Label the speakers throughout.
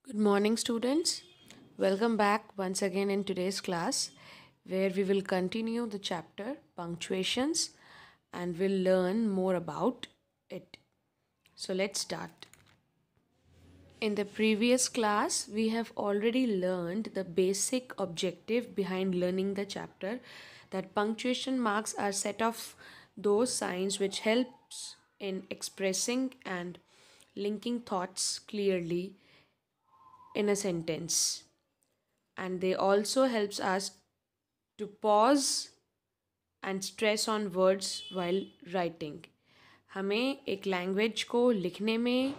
Speaker 1: Good morning, students. Welcome back once again in today's class, where we will continue the chapter Punctuations and will learn more about it. So, let's start. In the previous class, we have already learned the basic objective behind learning the chapter, that punctuation marks are set of those signs which helps in expressing and linking thoughts clearly in a sentence, and they also helps us to pause and stress on words while writing. हमें एक language को लिखने में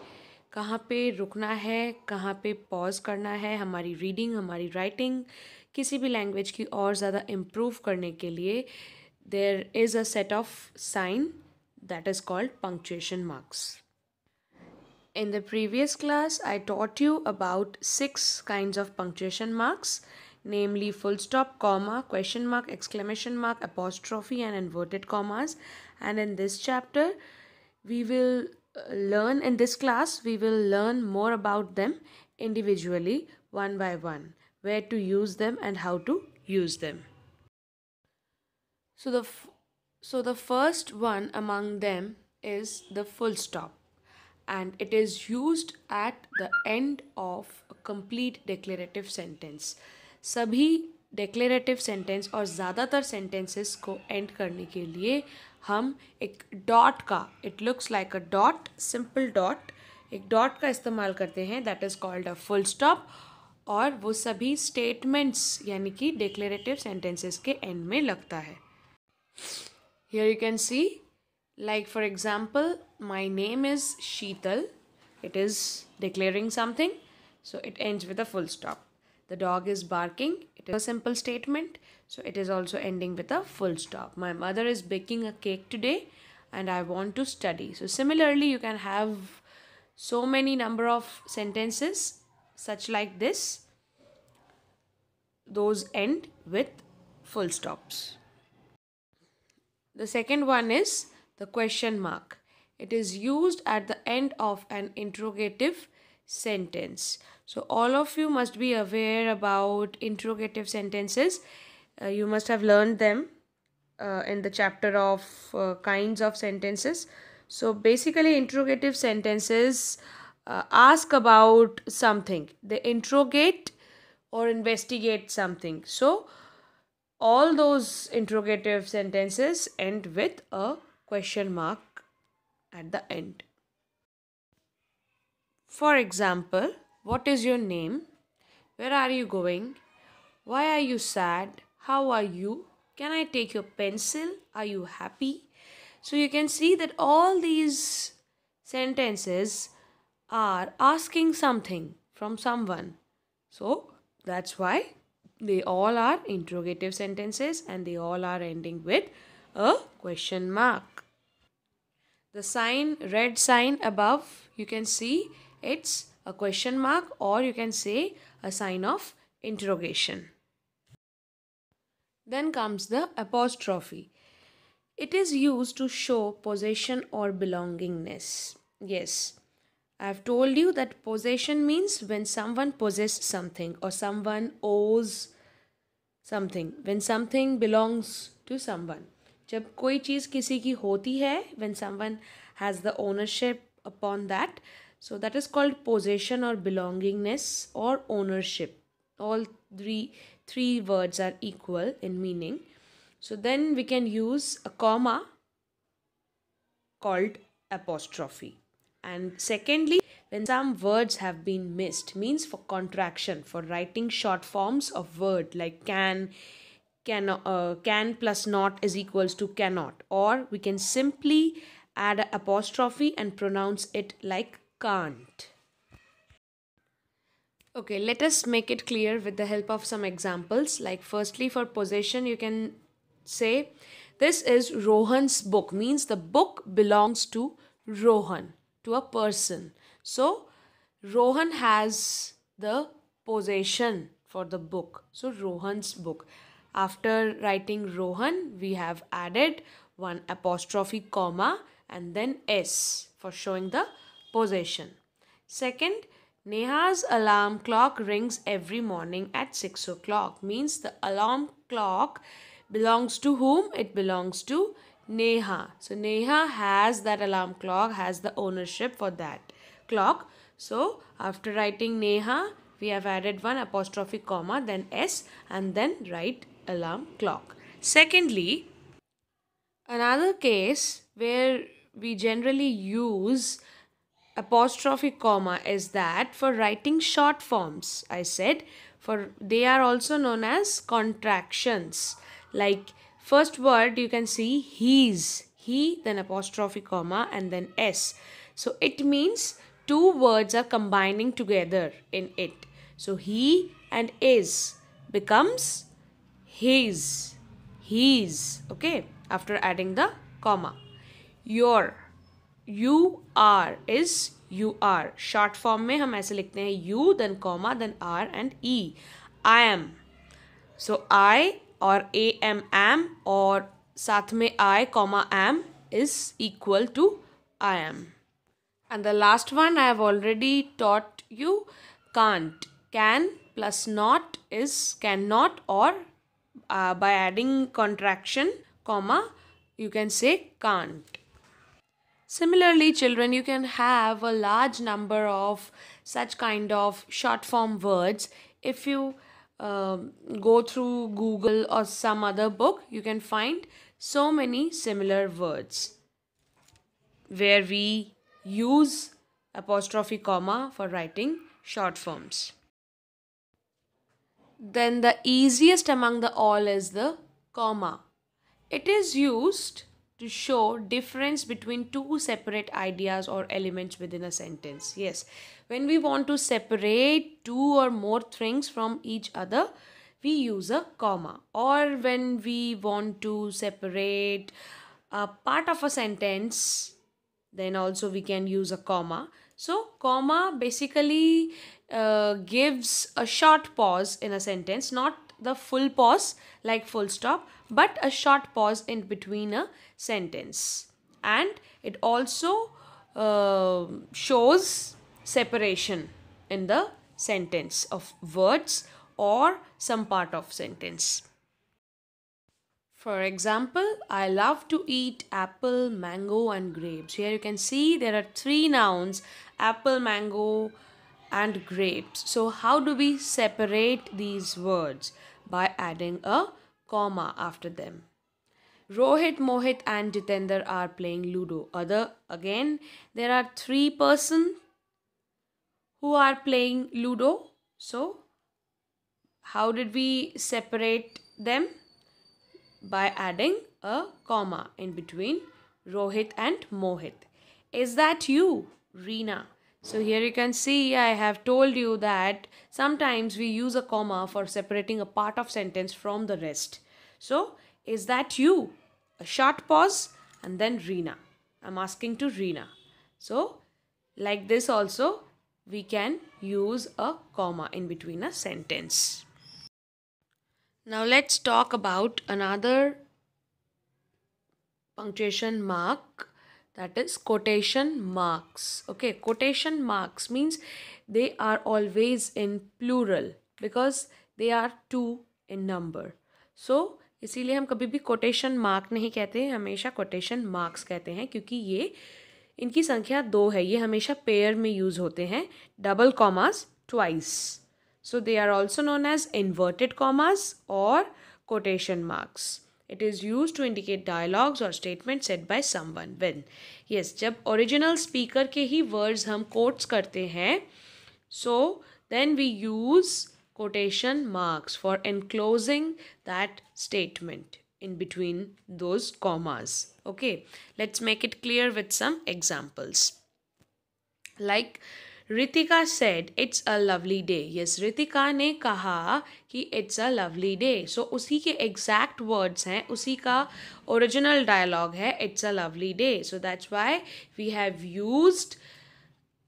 Speaker 1: कहाँ पे रुकना है, कहाँ पे पॉज करना है, हमारी रीडिंग, हमारी राइटिंग, किसी भी लैंग्वेज की और ज़्यादा इम्प्रूव करने के लिए there is a set of sign that is called punctuation marks. In the previous class, I taught you about 6 kinds of punctuation marks, namely full stop, comma, question mark, exclamation mark, apostrophe, and inverted commas. And in this chapter, we will in this class, we will learn more about them individually, one by one, where to use them and how to use them. So the first one among them is the full stop, and it is used at the end of a complete declarative sentence. सभी declarative sentence और ज़्यादातर sentences को end करने के लिए हम एक dot का, it looks like a dot, simple dot, एक dot का इस्तेमाल करते हैं, that is called a full stop, और वो सभी statements यानी कि declarative sentences के end में लगता है. Here you can see, like for example, my name is Sheetal. It is declaring something, so it ends with a full stop. The dog is barking. It is a simple statement, so it is also ending with a full stop. My mother is baking a cake today and I want to study. So similarly, you can have so many number of sentences such like this. Those end with full stops. The second one is the question mark. It is used at the end of an interrogative sentence. So all of you must be aware about interrogative sentences. You must have learned them in the chapter of kinds of sentences. So basically interrogative sentences ask about something. They interrogate or investigate something. So all those interrogative sentences end with a question mark at the end. For example, what is your name? Where are you going? Why are you sad? How are you? Can I take your pencil? Are you happy? So you can see that all these sentences are asking something from someone. So that's why they all are interrogative sentences and they all are ending with a question mark. The sign, red sign above, you can see it's a question mark, or you can say a sign of interrogation. Then comes the apostrophe. It is used to show possession or belongingness. Yes, I've told you that possession means when someone possesses something or someone owes something, when something belongs to someone. जब कोई चीज़ किसी की होती है, when someone has the ownership upon that, so that is called possession or belongingness or ownership. All three words are equal in meaning. So then we can use a comma called apostrophe. And secondly, when some words have been missed, means for contraction, for writing short forms of word like can plus not is equals to cannot, or we can simply add an apostrophe and pronounce it like can't. Okay, let us make it clear with the help of some examples. Like firstly, for possession, you can say this is Rohan's book, means the book belongs to Rohan, to a person. So Rohan has the possession for the book. So Rohan's book. After writing Rohan, we have added one apostrophe comma and then S for showing the possession. Second, Neha's alarm clock rings every morning at 6 o'clock. Means the alarm clock belongs to whom? It belongs to Neha. So Neha has that alarm clock, has the ownership for that clock. So after writing Neha, we have added one apostrophe comma, then S, and then write alarm clock. Secondly, another case where we generally use apostrophe comma is that for writing short forms. I said for they are also known as contractions. Like first word you can see he's, he, then apostrophe comma and then S. So it means two words are combining together in it. So he and is becomes his, okay, after adding the comma. Your, you are is you are. Short form में हम ऐसे लिखते हैं you, then comma, then r and e. I am. So I और am और साथ में I comma am is equal to I am. And the last one I have already taught you, can't. Can plus not is cannot, or by adding contraction comma you can say can't. Similarly, children, you can have a large number of such kind of short form words. If you go through Google or some other book, you can find so many similar words where we use apostrophe comma for writing short forms. Then the easiest among the all is the comma. It is used to show difference between two separate ideas or elements within a sentence. Yes, when we want to separate two or more things from each other, we use a comma. Or when we want to separate a part of a sentence, then also we can use a comma. So comma basically gives a short pause in a sentence, not the full pause like full stop, but a short pause in between a sentence. And it also shows separation in the sentence of words or some part of sentence. For example, I love to eat apple, mango and grapes. Here you can see there are three nouns, apple, mango and grapes. So how do we separate these words? By adding a comma after them. Rohit, Mohit and Jitender are playing Ludo. Again, there are three persons who are playing Ludo. So how did we separate them? By adding a comma in between Rohit and Mohit. Is that you, Reena? So here you can see I have told you that sometimes we use a comma for separating a part of sentence from the rest. So is that you? A short pause and then Reena. I'm asking to Reena. So like this also we can use a comma in between a sentence. Now let's talk about another punctuation mark, that is quotation marks. Okay, quotation marks means they are always in plural because they are two in number. So इसीलिए हम कभी भी quotation mark नहीं कहते हैं, हमेशा quotation marks कहते हैं क्योंकि ये इनकी संख्या 2 है. ये हमेशा पेयर में यूज होते हैं, double commas twice. So they are also known as inverted commas or quotation marks. It is used to indicate dialogues or statements said by someone. When yes, जब original speaker के ही words हम quotes करते हैं, so then we use quotation marks for enclosing that statement in between those commas. Okay, let's make it clear with some examples. Like Ritika said, it's a lovely day. Yes, Ritika ने कहा कि it's a lovely day. So उसी के exact words हैं, उसी का original dialogue है, it's a lovely day. So that's why we have used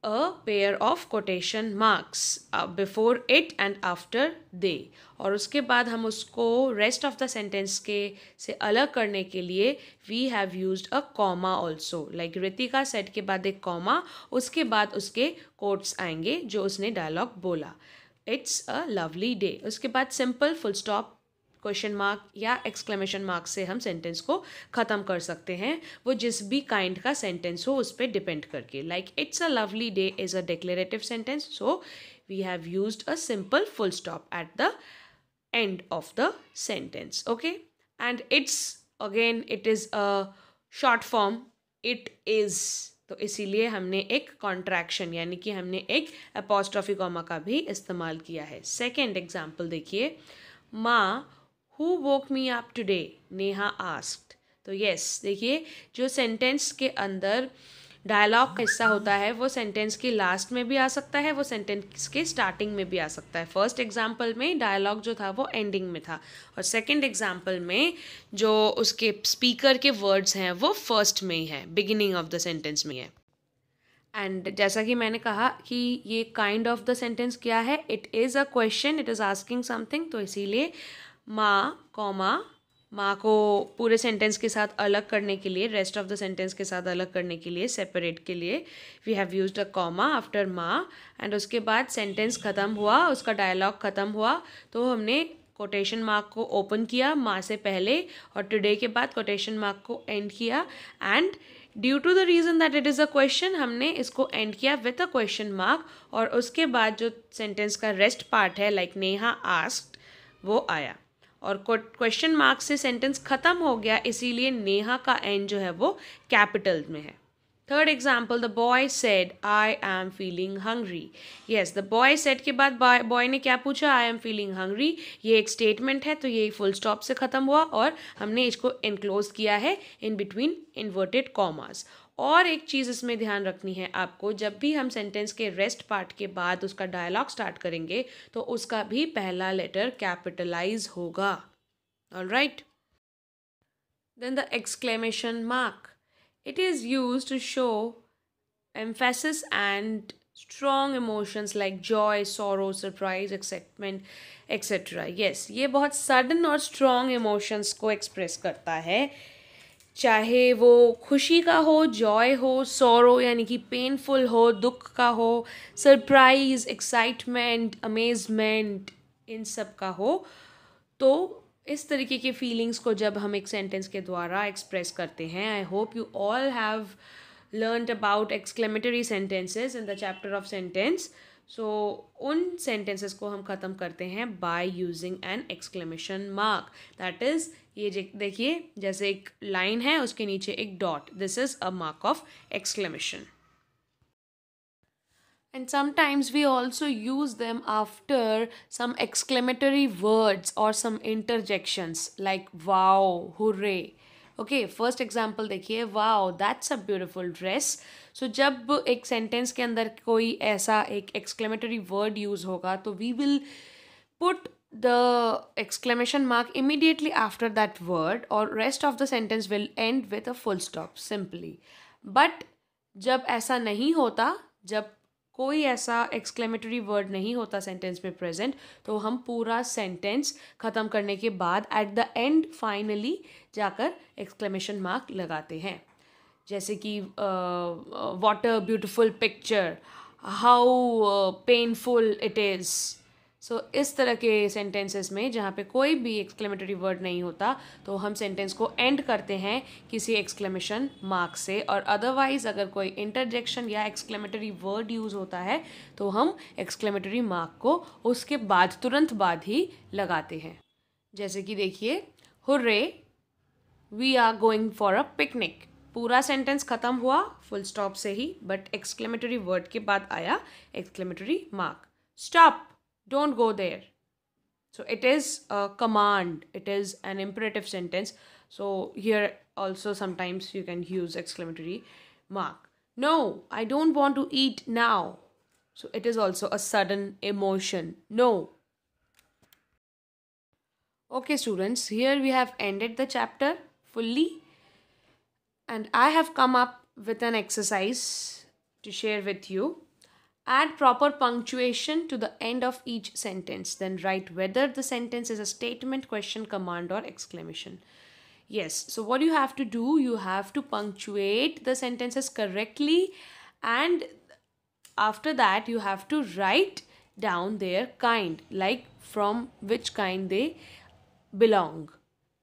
Speaker 1: a pair of quotation marks before it and after they. और उसके बाद हम उसको rest of the sentence के से अलग करने के लिए we have used a comma also. Like Ritika said के बाद एक comma, उसके बाद उसके quotes आएंगे जो उसने dialogue बोला. It's a lovely day. उसके बाद simple full stop question mark या एक्सक्लेमेशन मार्क से हम सेंटेंस को ख़त्म कर सकते हैं, वो जिस भी काइंड का सेंटेंस हो उस पर डिपेंड करके. Like it's a lovely day is a declarative sentence, so we have used a simple full stop at the end of the sentence. Okay, and it's again it is a short form, it is, तो इसीलिए हमने एक contraction यानी कि हमने एक apostrophe comma का भी इस्तेमाल किया है. सेकेंड एग्जाम्पल देखिए, माँ Who woke me up today? Neha asked. तो yes, देखिए जो सेंटेंस के अंदर डायलॉग का हिस्सा होता है वो सेंटेंस के लास्ट में भी आ सकता है, वो सेंटेंस के स्टार्टिंग में भी आ सकता है. फर्स्ट एग्जाम्पल में डायलॉग जो था वो एंडिंग में था, और सेकंड एग्जाम्पल में जो उसके स्पीकर के वर्ड्स हैं वो फर्स्ट में ही है, बिगिनिंग ऑफ द सेंटेंस में है. एंड जैसा कि मैंने कहा कि ये काइंड ऑफ द सेंटेंस क्या है, it is a question, it is asking something, तो इसीलिए माँ कॉमा माँ को पूरे सेंटेंस के साथ अलग करने के लिए, रेस्ट ऑफ द सेंटेंस के साथ अलग करने के लिए, सेपरेट के लिए we have used a comma after माँ. एंड उसके बाद सेंटेंस ख़त्म हुआ, उसका डायलॉग ख़त्म हुआ, तो हमने कोटेशन मार्क को ओपन किया माँ से पहले और टुडे के बाद कोटेशन मार्क को एंड किया. And due to the reason that it is a question हमने इसको एंड किया विथ अ क्वेश्चन मार्क, और उसके बाद जो सेंटेंस का रेस्ट पार्ट है लाइक नेहा आस्क्ड वो आया, और क्वेश्चन मार्क से सेंटेंस ख़त्म हो गया, इसीलिए नेहा का एंड जो है वो कैपिटल में है. Third example, the boy said I am feeling hungry. Yes, the boy said के बाद बॉय ने क्या पूछा, आई एम फीलिंग हंग्री. ये एक स्टेटमेंट है तो ये फुल स्टॉप से ख़त्म हुआ, और हमने इसको इनक्लोज किया है इन बिटवीन इन्वर्टेड कॉमास. और एक चीज़ इसमें ध्यान रखनी है आपको, जब भी हम सेंटेंस के रेस्ट पार्ट के बाद उसका डायलॉग स्टार्ट करेंगे तो उसका भी पहला लेटर कैपिटलाइज होगा. Alright. Then the exclamation mark, it is used to show emphasis and strong emotions like joy, sorrow, surprise, excitement, etc. Yes, ये बहुत sudden और strong emotions को express करता है, चाहे वो खुशी का हो, जॉय हो, सॉरो यानी कि पेनफुल हो, दुख का हो, सरप्राइज, एक्साइटमेंट, अमेजमेंट, इन सब का हो. तो इस तरीके के फीलिंग्स को जब हम एक सेंटेंस के द्वारा एक्सप्रेस करते हैं, I hope you all have learned about exclamatory sentences in the chapter of sentence. So उन सेंटेंसेस को हम ख़त्म करते हैं by using an exclamation mark. That is, ये देखिए जैसे एक लाइन है उसके नीचे एक dot, this is a mark of exclamation. And sometimes we also use them after some exclamatory words or some interjections like wow, hooray. Okay, first example देखिए, wow, that's a beautiful dress. So जब एक sentence के अंदर कोई ऐसा एक exclamatory word use होगा तो we will put the exclamation mark immediately after that word, or rest of the sentence will end with a full stop simply. But जब ऐसा नहीं होता, जब कोई ऐसा एक्सक्लेमेटरी वर्ड नहीं होता सेंटेंस में प्रेजेंट, तो हम पूरा सेंटेंस ख़त्म करने के बाद एट द एंड फाइनली जाकर एक्सक्लेमेशन मार्क लगाते हैं. जैसे कि what a beautiful picture, how painful it is. So इस तरह के सेंटेंसेस में जहाँ पे कोई भी एक्सक्लेमेटरी वर्ड नहीं होता तो हम सेंटेंस को एंड करते हैं किसी एक्सक्लेमेशन मार्क से, और अदरवाइज अगर कोई इंटरजेक्शन या एक्सक्लेमेटरी वर्ड यूज़ होता है तो हम एक्सक्लेमेटरी मार्क को उसके बाद तुरंत बाद ही लगाते हैं. जैसे कि देखिए, hurray we are going for a picnic. पूरा सेंटेंस ख़त्म हुआ फुल स्टॉप से ही, बट एक्सक्लेमेटरी वर्ड के बाद आया exclamatory mark. Stop, don't go there. So it is a command, it is an imperative sentence. So here also sometimes you can use exclamatory mark. No, I don't want to eat now. So it is also a sudden emotion. No. Okay students, here we have ended the chapter fully, and I have come up with an exercise to share with you. Add proper punctuation to the end of each sentence. Then write whether the sentence is a statement, question, command, or exclamation. Yes, so what you have to do, you have to punctuate the sentences correctly, and after that you have to write down their kind, like from which kind they belong.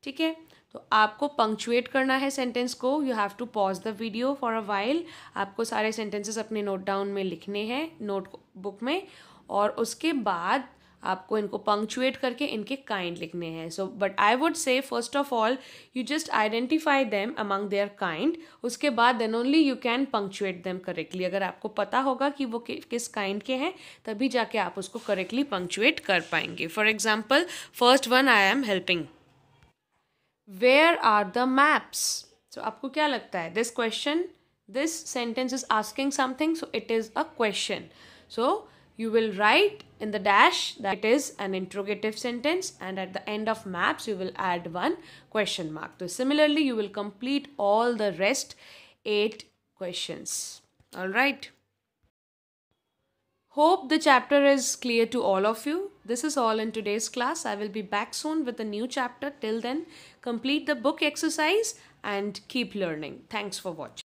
Speaker 1: ठीक है, तो आपको punctuate करना है sentence को. You have to pause the video for a while. आपको सारे sentences अपने नोट डाउन में लिखने हैं, नोट बुक में, और उसके बाद आपको इनको पंक्चुएट करके इनके काइंड लिखने हैं. So but I would say first of all you just identify them among their kind. उसके बाद then only you can punctuate them correctly. अगर आपको पता होगा कि वो किस काइंड के हैं, तभी जाके आप उसको करेक्टली पंक्चुएट कर पाएंगे. For example, first one, I am helping. Where are the maps? So आपको क्या लगता है? This sentence is asking something, so it is a question. So you will write in the dash that it is an interrogative sentence, and at the end of maps you will add one question mark. So similarly you will complete all the rest 8 questions. All right. Hope the chapter is clear to all of you. This is all in today's class. I will be back soon with a new chapter. Till then, complete the book exercise and keep learning. Thanks for watching.